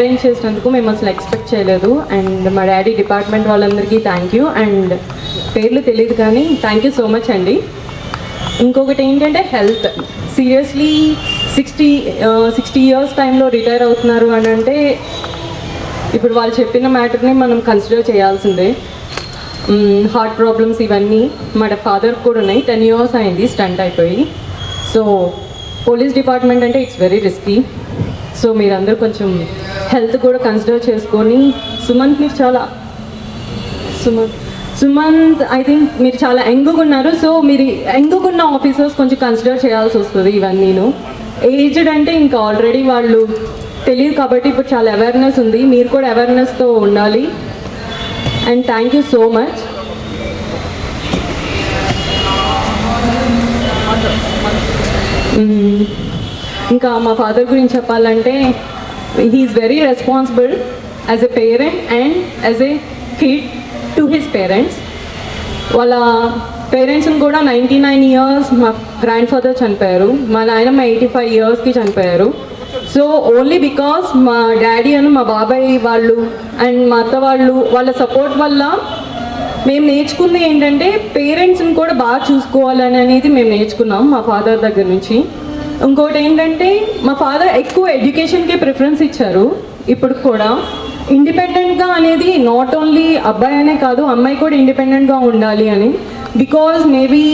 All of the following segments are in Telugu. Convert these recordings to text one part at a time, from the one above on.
అరేంజ్ చేసినందుకు మేము అసలు ఎక్స్పెక్ట్ చేయలేదు. అండ్ మా డాడీ డిపార్ట్మెంట్ వాళ్ళందరికీ థ్యాంక్ యూ. అండ్ పేర్లు తెలియదు కానీ థ్యాంక్ యూ సో మచ్ అండి. ఇంకొకటి ఏంటంటే హెల్త్, సీరియస్లీ 60 ఇయర్స్ టైంలో రిటైర్ అవుతున్నారు అని అంటే ఇప్పుడు వాళ్ళు చెప్పిన మ్యాటర్ని మనం కన్సిడర్ చేయాల్సిందే. హార్ట్ ప్రాబ్లమ్స్ ఇవన్నీ మా ఫాదర్ కూడా ఉన్నాయి. 10 years అయింది స్టంట్ అయిపోయి. సో పోలీస్ డిపార్ట్మెంట్ అంటే ఇట్స్ వెరీ రిస్కీ. సో మీరందరూ కొంచెం హెల్త్ కూడా కన్సిడర్ చేసుకొని సుమంత్ ఐ థింక్ మీరు చాలా యంగ్గా ఉన్నారు. సో మీరు యంగ్గా ఉన్న ఆఫీసర్స్ కొంచెం కన్సిడర్ చేయాల్సి వస్తుంది ఇవన్నీను. ఏజ్డ్ అంటే ఇంకా ఆల్రెడీ వాళ్ళు తెలియదు కాబట్టి ఇప్పుడు చాలా అవేర్నెస్ ఉంది. మీరు కూడా అవేర్నెస్తో ఉండాలి. And thank you so much. ఇంకా మా ఫాదర్ గురించి చెప్పాలంటే he is very responsible as a parent and as a kid to his parents. వాళ్ళ పేరెంట్స్ని కూడా 99 years మా గ్రాండ్ ఫాదర్ చనిపోయారు. మా నాయనమ్మ 85 yearsకి చనిపోయారు. సో ఓన్లీ బికాస్ మా డాడీ అని మా బాబాయ్ వాళ్ళు అండ్ మా అత్త వాళ్ళ సపోర్ట్ వల్ల మేము నేర్చుకుంది ఏంటంటే పేరెంట్స్ని కూడా బాగా చూసుకోవాలని అనేది మేము నేర్చుకున్నాం మా ఫాదర్ దగ్గర నుంచి. ఇంకోటి ఏంటంటే మా ఫాదర్ ఎక్కువ ఎడ్యుకేషన్కే ప్రిఫరెన్స్ ఇచ్చారు. ఇప్పుడు కూడా ఇండిపెండెంట్గా అనేది నాట్ ఓన్లీ అబ్బాయి అనే కాదు, అమ్మాయి కూడా ఇండిపెండెంట్గా ఉండాలి అని. బికాజ్ మేబీ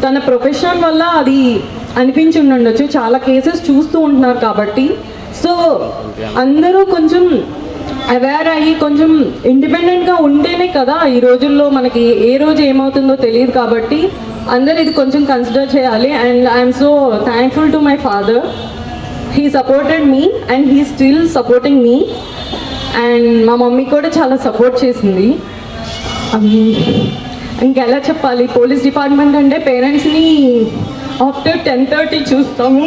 తన ప్రొఫెషన్ వల్ల అది అనిపించి ఉండొచ్చు. చాలా కేసెస్ చూస్తూ ఉంటున్నారు కాబట్టి. సో అందరూ కొంచెం అవేర్ అయ్యి కొంచెం ఇండిపెండెంట్గా ఉంటేనే కదా ఈ రోజుల్లో మనకి ఏ రోజు ఏమవుతుందో తెలియదు కాబట్టి అందరూ ఇది కొంచెం కన్సిడర్ చేయాలి. And I'm so thankful to my father. He supported me and he still supporting me. And మా మమ్మీ కూడా చాలా సపోర్ట్ చేసింది. ఇంకెలా చెప్పాలి, పోలీస్ డిపార్ట్మెంట్ అంటే పేరెంట్స్ని ఆఫ్టర్ 10:30 చూస్తాము.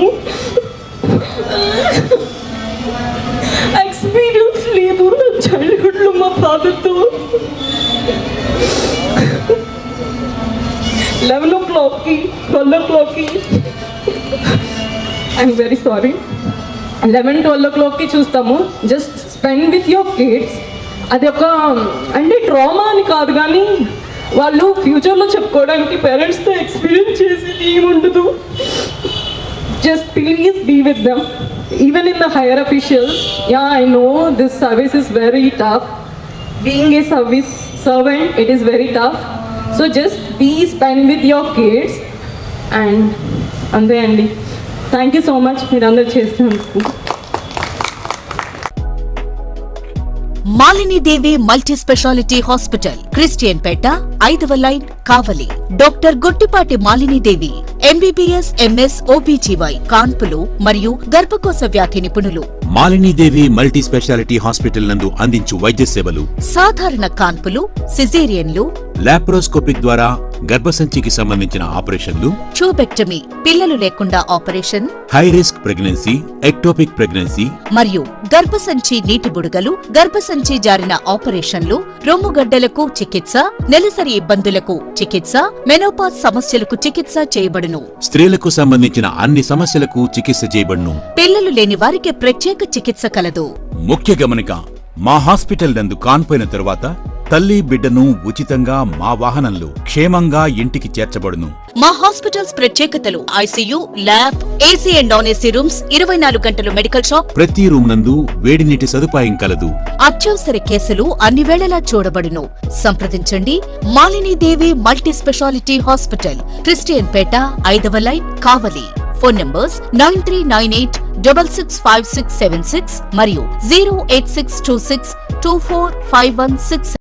ఎక్స్పీరియన్స్ లేదు నా చైల్డ్హుడ్లో మా ఫాదర్తో. 11 o'clockకి 12 o'clockకి ఐఎమ్ వెరీ సారీ 11-12 o'clockకి చూస్తాము. Just spend with your kids. అది ఒక అంటే ట్రామా అని కాదు కానీ వాళ్ళు ఫ్యూచర్లో చెప్పుకోవడానికి పేరెంట్స్తో ఎక్స్పీరియన్స్ చేసేది ఏముండదు. Just please be with them even in the higher officials. Yeah I know this service is very tough. Being a service servant it is very tough. So just be spend with your kids. And అంతే అండి. థ్యాంక్ యూ సో మచ్ మీరందరూ చేసినందుకు. Malinidevi multi speciality hospital, Christian Peta, 5వ line, Kavali. Doctor Gottipati Malinidevi MBBS MS OBGY కాన్పులు మరియు గర్భకోశ వ్యాధి నిపుణులు. మాలినీదేవి మల్టీ స్పెషాలిటీ హాస్పిటల్ నందు అందించు వైద్య సేవలు: సాధారణ కాన్పులు, సిజేరియన్లు, లాప్రోస్కోపిక్ ద్వారా గర్భసంచికి సంబంధించిన ఆపరేషన్లు, ట్యూబెక్టమీ పిల్లలు లేకుండా operation, high risk pregnancy, ectopic pregnancy మరియు గర్భసంచి నీటి బుడగలు, గర్భసంచి జారిన ఆపరేషన్లు, రొమ్ముగడ్డలకు చికిత్స, నెలసరి ఇబ్బందులకు చికిత్స, మెనోపాజ్ సమస్యలకు చికిత్స చేయబడును. స్త్రీలకు సంబంధించిన అన్ని సమస్యలకు చికిత్స చేయబడును. పిల్లలు లేని వారికి ప్రత్యేక చికిత్స కలదు. ముఖ్య గమనిక: మా హాస్పిటల్ నందు కాన్పోయిన తరువాత తల్లి బిడ్డను ఉచితంగా మా వాహనంలో క్షేమంగా ఇంటికి చేర్చబడును. మా హాస్పిటల్స్ ప్రత్యేకతలు: ICU, lab, AC and non AC rooms, 24 గంటలు మెడికల్ షాప్, ప్రతి రూమ్ నందు వేడి నీటి సదుపాయం కలదు. అత్యవసర కేసులు అన్ని వేళలా చూడబడును. సంప్రదించండి Malinidevi multi speciality hospital, Christian Peta, 5వ లైన్, కావలి. ఫోన్ నంబర్స్ 9398665676 మరియు 08626245166.